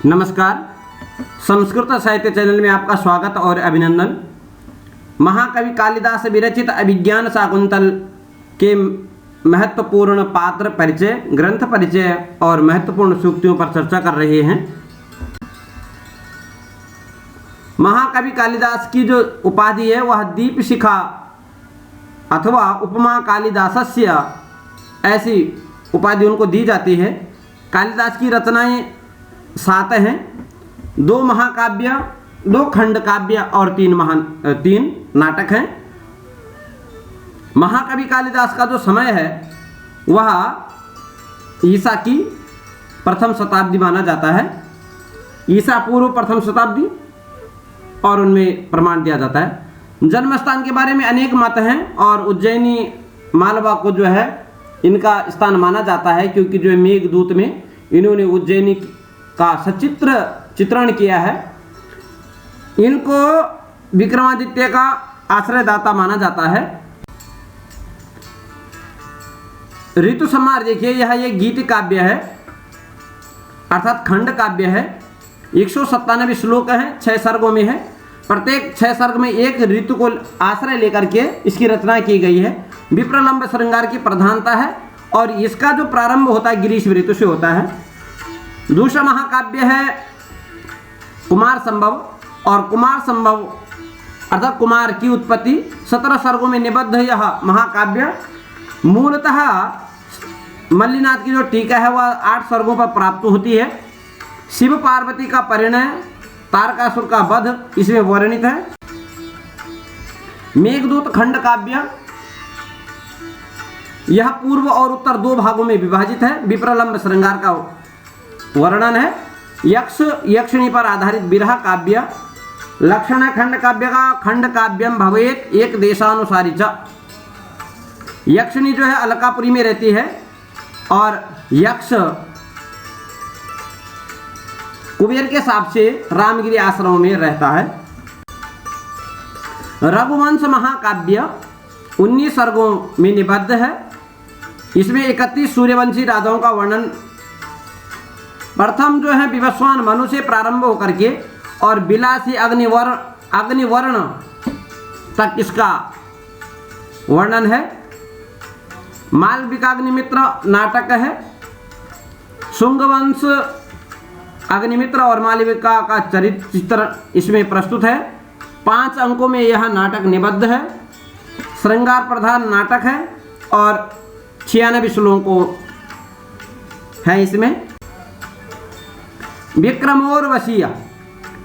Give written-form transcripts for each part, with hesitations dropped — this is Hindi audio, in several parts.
नमस्कार। संस्कृत साहित्य चैनल में आपका स्वागत और अभिनंदन। महाकवि कालिदास विरचित अभिज्ञान शाकुंतल के महत्वपूर्ण पात्र परिचय, ग्रंथ परिचय और महत्वपूर्ण सूक्तियों पर चर्चा कर रहे हैं। महाकवि कालिदास की जो उपाधि है वह दीपशिखा अथवा उपमा कालिदासस्य, ऐसी उपाधि उनको दी जाती है। कालिदास की रचनाएं 7 हैं, 2 महाकाव्य, 2 खंड काव्य और 3 नाटक हैं। महाकवि कालिदास का जो समय है वह ईसा की प्रथम शताब्दी माना जाता है, ईसा पूर्व प्रथम शताब्दी, और उनमें प्रमाण दिया जाता है। जन्म स्थान के बारे में अनेक मत हैं और उज्जैनी मालवा को जो है इनका स्थान माना जाता है, क्योंकि जो मेघदूत में इन्होंने उज्जैनी का सचित्र चित्रण किया है। इनको विक्रमादित्य का आश्रयदाता माना जाता है। ऋतु संहार देखिए, यह एक गीत काव्य है अर्थात खंड काव्य है। 197 श्लोक हैं, 6 सर्गों में है। प्रत्येक 6 सर्ग में एक ऋतु को आश्रय लेकर के इसकी रचना की गई है। विप्रलंब श्रृंगार की प्रधानता है और इसका जो प्रारंभ होता है ग्रीष्म ऋतु से होता है। दूसरा महाकाव्य है कुमार संभव, और कुमार संभव अर्थात कुमार की उत्पत्ति 17 सर्गों में निबद्ध यह महाकाव्य मूलतः मल्लिनाथ की जो टीका है वह 8 सर्गों पर प्राप्त होती है। शिव पार्वती का परिणय, तारकासुर का वध इसमें वर्णित है। मेघदूत खंड काव्य यह पूर्व और उत्तर 2 भागों में विभाजित है। विप्रलंब श्रृंगार का वर्णन है। यक्ष यक्षिणी पर आधारित विरह काव्य। लक्षण खंड काव्य का खंड काव्यम भवेत एक देशानुसारी च। यक्षिणी जो है अलकापुरी में रहती है और यक्ष कुबेर के शाप से रामगिरी आश्रम में रहता है। रघुवंश महाकाव्य 19 सर्गों में निबद्ध है। इसमें 31 सूर्यवंशी राजाओं का वर्णन प्रथम जो है विवस्वान मनु से प्रारंभ होकर के और बिलासी अग्निवर्ण तक इसका वर्णन है। मालविकाग्निमित्र नाटक है। शुंगवंश अग्निमित्र और मालविका का चित्र इसमें प्रस्तुत है। 5 अंकों में यह नाटक निबद्ध है। श्रृंगार प्रधान नाटक है और 96 श्लोकों है इसमें। विक्रमोर्वशी,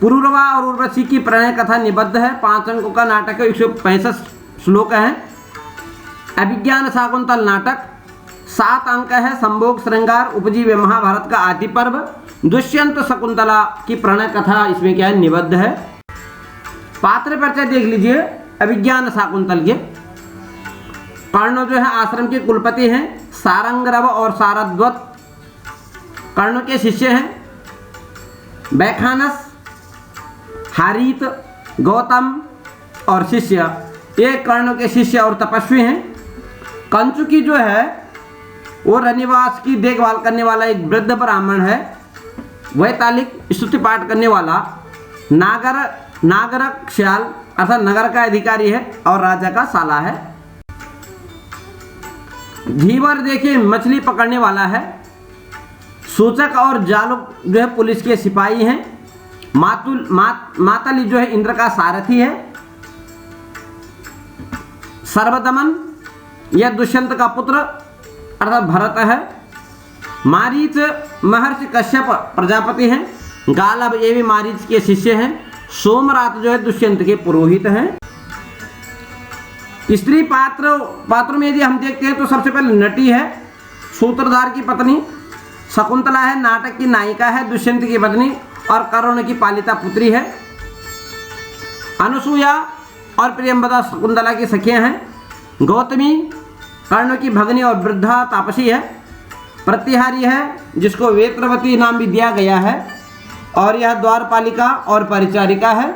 पुरूरवा और उर्वशी की प्रणय कथा निबद्ध है। 5 अंकों का नाटक है, 165 श्लोक है। अभिज्ञान शाकुंतल नाटक 7 अंक है। संभोग श्रृंगार उपजी व महाभारत का आदि पर्व। दुष्यंत शकुंतला की प्रणय कथा इसमें क्या है निबद्ध है। पात्र परिचय देख लीजिए अभिज्ञान शाकुंतल के। कर्ण जो है आश्रम के कुलपति हैं। सारंगरव और सारद्वत कर्ण के शिष्य हैं। बैखानस, हारीत, गौतम और शिष्य ये कर्ण के शिष्य और तपस्वी हैं। कंचुकी जो है वो रनिवास की देखभाल करने वाला एक वृद्ध ब्राह्मण है। वैतालिक स्तुति पाठ करने वाला नागरक्षाल अर्थात नगर का अधिकारी है और राजा का साला है। धीवर देखिए मछली पकड़ने वाला है। सूचक और जालुक जो है पुलिस के सिपाही हैं। मातली जो है इंद्र का सारथी है। सर्वदमन यह दुष्यंत का पुत्र अर्थात भरत है। मारीच महर्षि कश्यप प्रजापति हैं। गालब ये भी मारीच के शिष्य हैं। सोमरात जो है दुष्यंत के पुरोहित हैं। स्त्री पात्रों में यदि हम देखते हैं तो सबसे पहले नटी है, सूत्रधार की पत्नी। शकुंतला है, नाटक की नायिका है, दुष्यंत की पत्नी और कर्ण की पालिता पुत्री है। अनुसूया और प्रियंवदा शकुंतला की सखियां हैं। गौतमी कर्ण की भगनी और वृद्धा तापसी है। प्रतिहारी है जिसको वेत्रवती नाम भी दिया गया है और यह द्वारपालिका और परिचारिका है।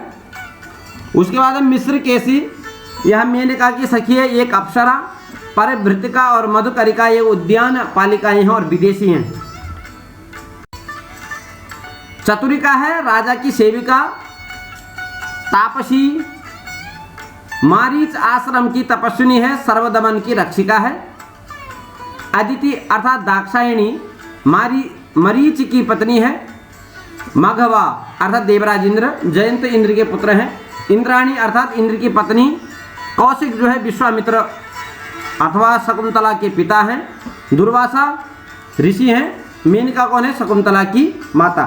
उसके बाद मिश्र केसी, यह मेनका की सखी है, एक अप्सरा। परिभृतिका और मधुकरिका ये उद्यान पालिकाएं हैं और विदेशी हैं। चतुरिका है राजा की सेविका, तापसी, मारीच आश्रम की तपस्विनी है, सर्वदमन की रक्षिका है। अदिति अर्थात दाक्षायणी मरीच की पत्नी है। मघवा अर्थात देवराज इंद्र, जयंत इंद्र के पुत्र हैं। इंद्राणी अर्थात इंद्र की पत्नी। कौशिक जो है विश्वामित्र अथवा शकुंतला के पिता हैं। दुर्वासा ऋषि हैं। मेनका कौन है? शकुंतला की माता।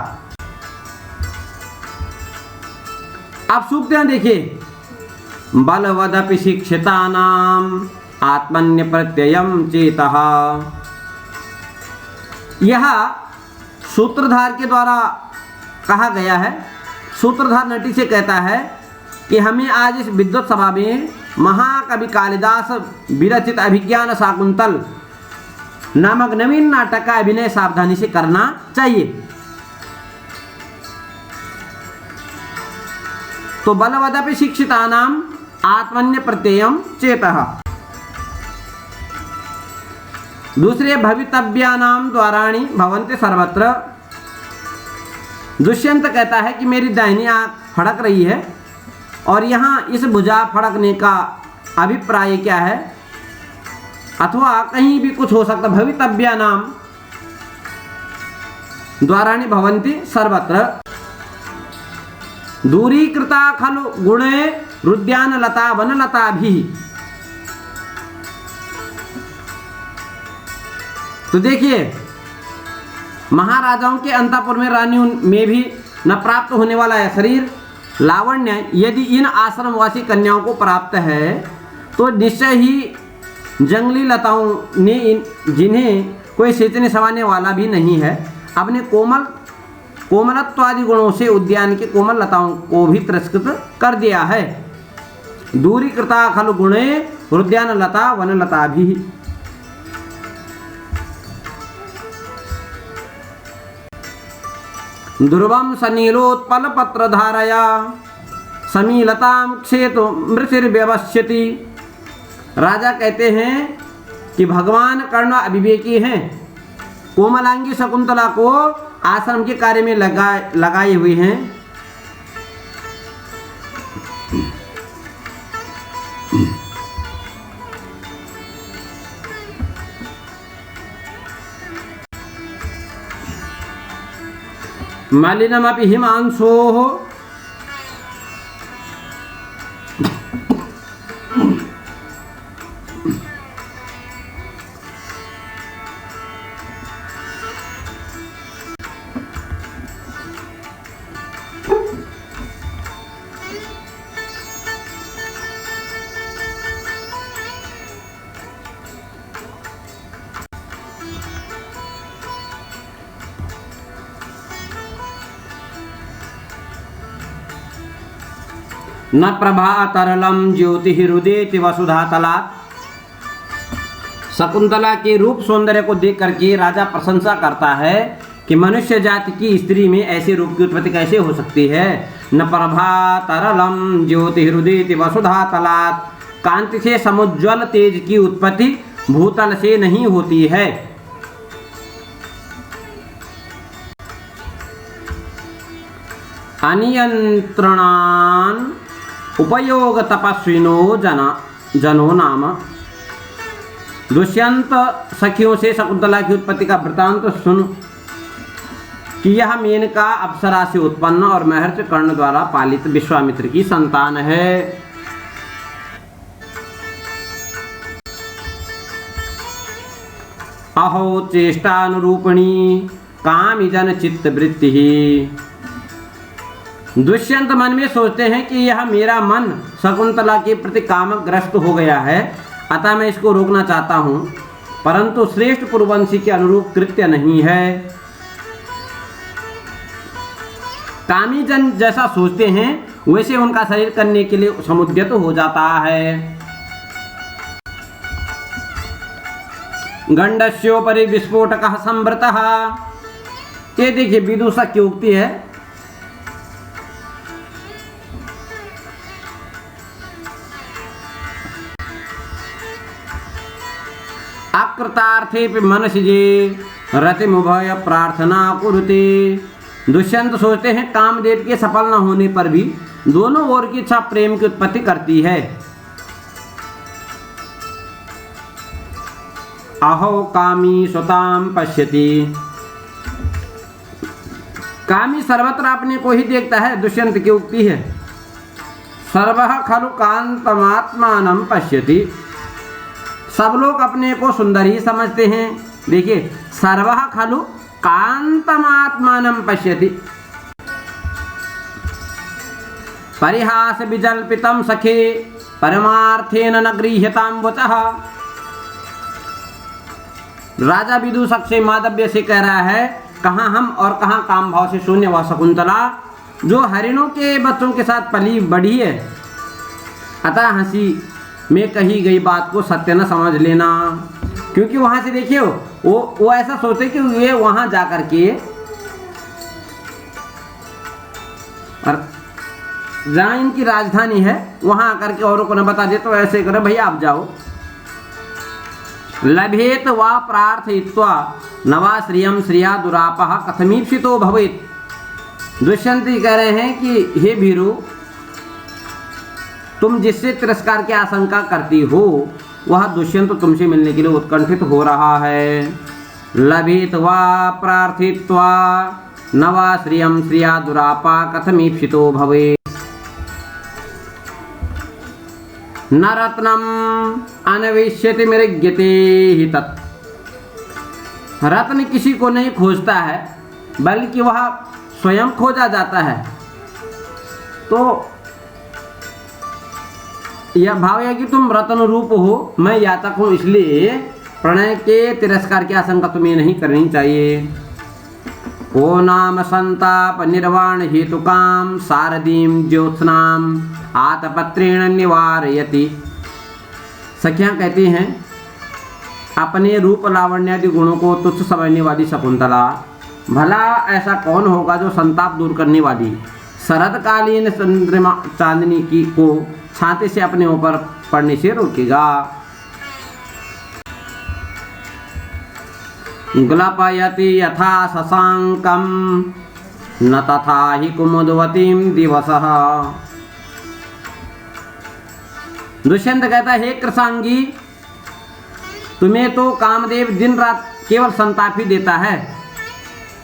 आप सूक्तियां देखिए। बलवदपि शिक्षितानाम आत्मन्य प्रत्ययम चेतः। यह सूत्रधार के द्वारा कहा गया है। सूत्रधार नटी से कहता है कि हमें आज इस विद्वत सभा में महाकवि कालिदास विरचित अभिज्ञान शाकुंतल नामक नवीन नाटक का अभिनय सावधानी से करना चाहिए। तो बलवदपि शिक्षितानाम आत्मन्य प्रत्ययम चेतः। दूसरे भवितव्यानाम द्वाराणि भवन्ति सर्वत्र। दुष्यंत कहता है कि मेरी दाहिनी आंख फड़क रही है और यहाँ इस भुजा फड़कने का अभिप्राय क्या है, अथवा कहीं भी कुछ हो सकता। भवितव्यानाम द्वाराणि भवन्ति सर्वत्र। दूरीकृता खलु गुणे रुद्यान लता वनलता भी। तो देखिए, महाराजाओं के अंतःपुर में रानियों में भी न प्राप्त होने वाला है शरीर लावण्य यदि इन आश्रमवासी कन्याओं को प्राप्त है तो निश्चय ही जंगली लताओं ने जिन्हें कोई सींचने सवाने वाला भी नहीं है, अपने कोमलत्वादि गुणों से उद्यान के कोमल लताओं को भी तिरस्कृत कर दिया है। दूरीकृता खलु गुणे उद्यान लता वनलता भी। ध्रुवम सनीलोत्पल पत्र धारया समीलताम क्षेतु मृतिर्व्यवस्यति। राजा कहते हैं कि भगवान कर्ण अविवेकी हैं, कोमलांगी शकुंतला को आश्रम के कार्य में लगाए हुए हैं। मलिनमपि हिमांशोः न प्रभा तरलम ज्योति हृदय वसुधा तलात्। शकुंतला के रूप सौंदर्य को देख करके राजा प्रशंसा करता है कि मनुष्य जाति की स्त्री में ऐसे रूप की उत्पत्ति कैसे हो सकती है। न प्रभा तरलम ज्योति हृदय वसुधा तलात्। कांति से समुज्वल तेज की उत्पत्ति भूतल से नहीं होती है। अनियंत्रणान उपयोग तपस्विनो जनो नाम। दुष्यंत सखियों से शकुंतला की उत्पत्ति का वृतांत सुन कि यह मेनका अप्सरा से उत्पन्न और महर्षि कर्ण द्वारा पालित विश्वामित्र की संतान है। अहो चेष्टानुरूपिणी कामिजन चित्तवृत्ति। दुष्यंत मन में सोचते हैं कि यह मेरा मन शकुंतला के प्रति कामग्रस्त हो गया है, अतः मैं इसको रोकना चाहता हूँ, परंतु श्रेष्ठ पुरुवंशी के अनुरूप कृत्य नहीं है। कामी जन जैसा सोचते हैं वैसे उनका शरीर करने के लिए समुद्यत हो जाता है। गंडस्योपरि विस्फोटकः संवृतः। ये देखिए विदूषक की उक्ति है। अकृतार्थे मनसि जे रतिमुभय प्रार्थना कुरुते। दुष्यंत सोचते हैं कामदेव के सफल न होने पर भी दोनों ओर की इच्छा प्रेम की उत्पत्ति करती है। अहो कामी स्वताम पश्यति, कामी सर्वत्र अपने को ही देखता है। दुष्यंत की उक्ति है सर्वः खलु कांतमात्मानं पश्यति, सब लोग अपने को सुंदर ही समझते हैं। देखिए सर्वः खलु कांतमात्मानं पश्यति, परिहास विजल्पितं सखे परमार्थेन न गृह्यतां वचः। राजा विदूषक से माधव्य से कह रहा है कहाँ हम और कहाँ काम भाव से शून्य वह शकुंतला जो हरिणों के बच्चों के साथ पली बढ़ी है। अतः हंसी में कही गई बात को सत्य न समझ लेना, क्योंकि वहां से देखिए वो ऐसा सोचते कि वे वहां जाकर के और जहाँ इनकी राजधानी है वहां आकर के औरों को न बता दे, तो ऐसे करो भैया आप जाओ। लभेत वा प्रार्थयित्वा नवा श्रियम श्रिया दुरापः कथमीप्सितो भवेत्। दुष्यंत कह रहे हैं कि हे भीरु, तुम जिससे तिरस्कार की आशंका करती हो वह दुष्यंत तुमसे मिलने के लिए उत्कंठित हो रहा है। लभेत वा प्रार्थित्वा नवा श्रियम श्रिया दुरापा कथमीप्सितो भवेत्। न रत्नम अन्विष्यति मृग्यते हि तत्, रत्न किसी को नहीं खोजता है बल्कि वह स्वयं खोजा जाता है। तो यह भाव है कि तुम रत्न रूप हो, मैं याचक हूं, इसलिए प्रणय के तिरस्कार की आशंका तुम्हें नहीं करनी चाहिए। को नाम संताप निर्वाण हेतु काम सारदीम ज्योत्सनाम आतपत्रेण निवारयति। सखियां कहती हैं अपने रूप लावण्यादि गुणों को तुच्छ समझने वाली शकुंतला, भला ऐसा कौन होगा जो संताप दूर करने वाली शरदकालीन चंद्रमा चांदनी की को छाते से अपने ऊपर पड़ने से रोकेगा। ग्लपयति यथा शशांकम न तथा हि कुमुदवतीम दिवसः। दुष्यंत कहता है हे कृशांगी, तुम्हें तो कामदेव दिन रात केवल संताप ही देता है,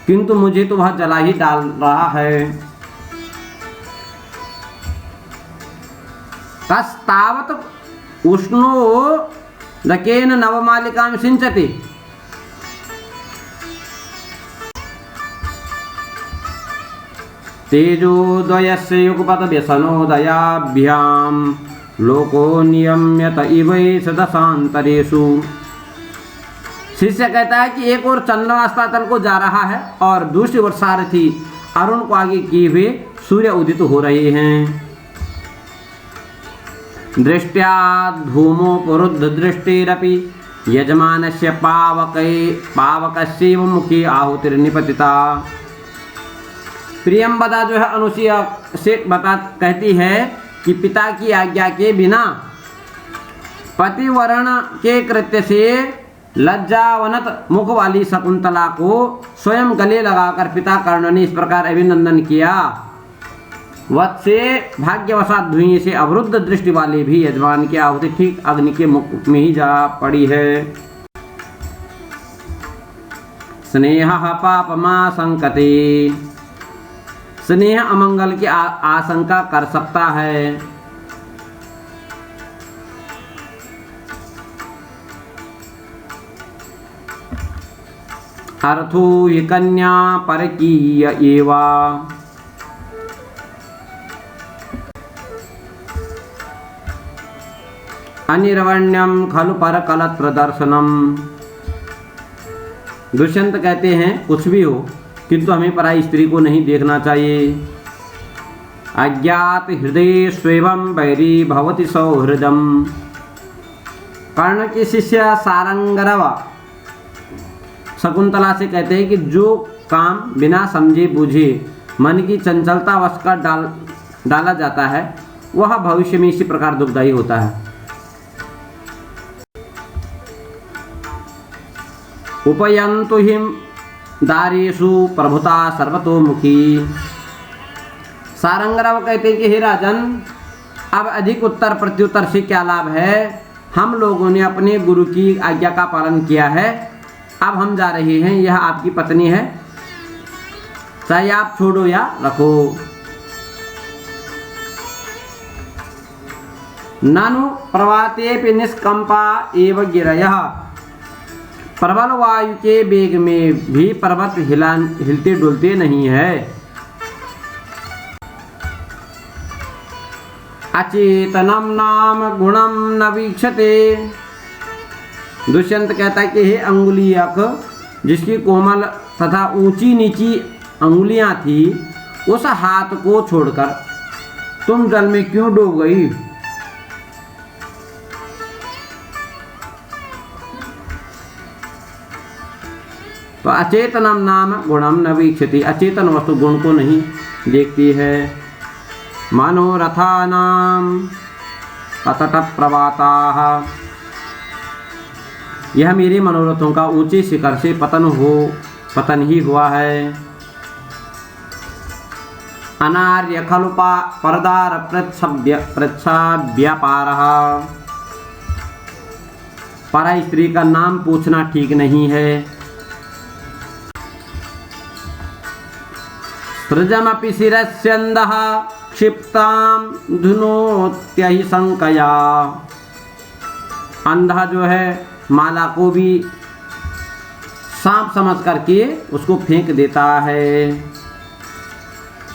किंतु मुझे तो वह जला ही डाल रहा है। कस्तावत उष्णो दकेन नवमालिकां सिंचति। तेजोद्वयस्य युगपत व्यसनोदयाभ्याम लोको नियम्यत इवैष दशांतरेषु। शिष्य कहता है कि एक और चंद्रमा अस्ताचल को जा रहा है और दूसरी ओर सारथी अरुण को आगे किए हुए सूर्य उदित हो रहे हैं। दृष्टया धूमो पुरुद्ध दृष्टिरपि यजमानस्य पावकस्यैव मुखे आहुतिर्निपतिता। प्रियंवदा जो है अनुसुईया से कहती है कि पिता की आज्ञा के बिना पतिवरण के कृत्य से लज्जावनत मुख वाली शकुंतला को स्वयं गले लगाकर पिता कर्ण ने इस प्रकार अभिनंदन किया। वत्से भाग्यवशात धुएं से अवरुद्ध दृष्टि वाले भी यजमान की आहुति ठीक अग्नि के मुख में ही जा पड़ी है। स्नेह पापमा संकते, स्नेह अमंगल की आशंका कर सकता है। अर्थो हि कन्या परकीय एवा। अनिर्वण्यम खलु पर कलत्र दर्शनम। दुष्यंत कहते हैं कुछ भी हो किंतु हमें पराई स्त्री को नहीं देखना चाहिए। अज्ञात हृदय स्वेवं वैरी भवति सौहृदम। कर्ण के शिष्य सारंगरवा शकुंतला से कहते हैं कि जो काम बिना समझे बूझे मन की चंचलता वश कर डाला जाता है वह भविष्य में इसी प्रकार दुखदायी होता है। उपयन्तु हिम दारेषु प्रभुता सर्वतोमुखी। सारंगराव कहते हैं कि हे राजन, अब अधिक उत्तर प्रत्युत्तर से क्या लाभ है। हम लोगों ने अपने गुरु की आज्ञा का पालन किया है, अब हम जा रहे हैं। यह आपकी पत्नी है, चाहे आप छोड़ो या रखो। ननु प्रवातेपि निष्कंपा एव गिरयः। प्रबल वायु के वेग में भी पर्वत हिलते डुलते नहीं है। अचेतनम नाम गुणम न वीक्षते। दुष्यंत कहता है कि हे अंगुलीयक, जिसकी कोमल तथा ऊंची नीची अंगुलियां थी, उस हाथ को छोड़कर तुम जल में क्यों डूब गई। तो अचेतनम नाम गुणम न वीक्षति। अचेतन वस्तु गुण को नहीं देखती है। मनोरथानाम अतट प्रवाताः। यह मेरे मनोरथों का ऊंचे शिखर से पतन ही हुआ है। अनार्य खलु परदार प्रच्छव्यापारः। परा स्त्री का नाम पूछना ठीक नहीं है। सृजमपि शिरस्यन्दः क्षिप्ताम धुनोत्यहि शंकया। अंधा जो है माला को भी सांप समझ करके उसको फेंक देता है।